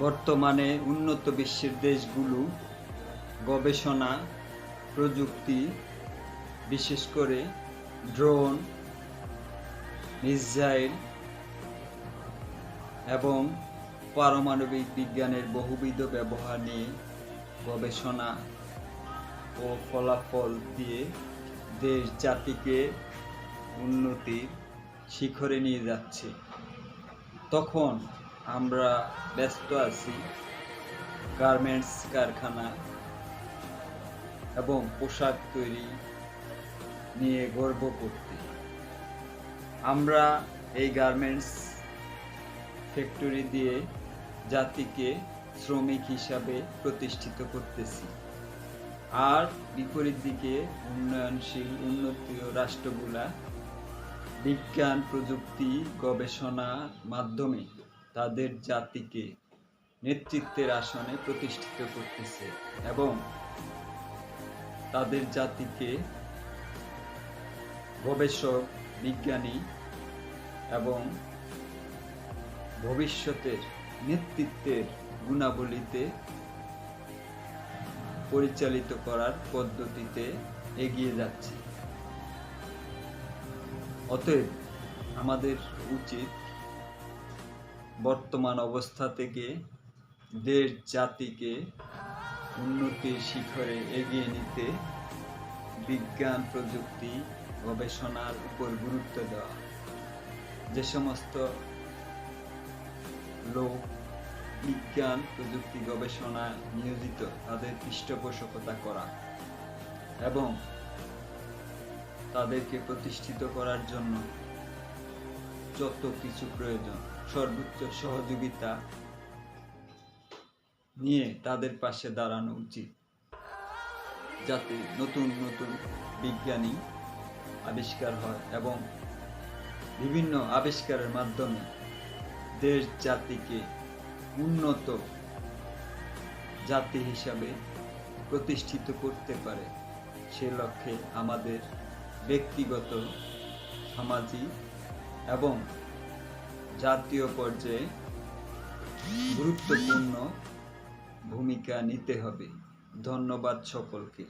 বর্তমানে উন্নত বিশ্বের দেশগুলো গবেষণা প্রযুক্তি, বিশেষ করে ড্রোন, মিসাইল এবং পারমাণবিক বিজ্ঞানের বহুবিধ ব্যবহার নিয়ে গবেষণা ও ফলাফল দিয়ে দেশ জাতিকে উন্নতির শিখরে নিয়ে যাচ্ছে। তখন আমরা ব্যস্ত আছি গার্মেন্টস কারখানা এবং পোশাক তৈরি নিয়ে গর্ব করতে। আমরা এই গার্মেন্টস ফ্যাক্টরি দিয়ে জাতিকে শ্রমিক হিসাবে প্রতিষ্ঠিত করতেছি, আর বিপরীত দিকে উন্নয়নশীল উন্নতীয় রাষ্ট্রগুলা বিজ্ঞান প্রযুক্তি গবেষণার মাধ্যমে তাদের জাতিকে নেতৃত্বের আসনে প্রতিষ্ঠিত করতেছে এবং তাদের জাতিকে গবেষক, বিজ্ঞানী এবং ভবিষ্যতের নেতৃত্বের গুণাবলীতে পরিচালিত করার পদ্ধতিতে এগিয়ে যাচ্ছে। অতএব আমাদের উচিত বর্তমান অবস্থা থেকে দেশ জাতিকে উন্নতির শিখরে এগিয়ে নিতে বিজ্ঞান প্রযুক্তি গবেষণার উপর গুরুত্ব দেওয়া। যে সমস্ত লোক বিজ্ঞান প্রযুক্তি গবেষণায় নিয়োজিত তাদের পৃষ্ঠপোষকতা করা এবং তাদেরকে প্রতিষ্ঠিত করার জন্য যত কিছু প্রয়োজন সর্বোচ্চ সহযোগিতা নিয়ে তাদের পাশে দাঁড়ানো উচিত, যাতে নতুন নতুন বিজ্ঞানী আবিষ্কার হয় এবং বিভিন্ন আবিষ্কারের মাধ্যমে দেশ জাতিকে উন্নত জাতি হিসাবে প্রতিষ্ঠিত করতে পারে। সে লক্ষ্যে আমাদের ব্যক্তিগত, সামাজিক এবং জাতীয় পর্যায়ে গুরুত্বপূর্ণ ভূমিকা নিতে হবে। ধন্যবাদ সকলকে।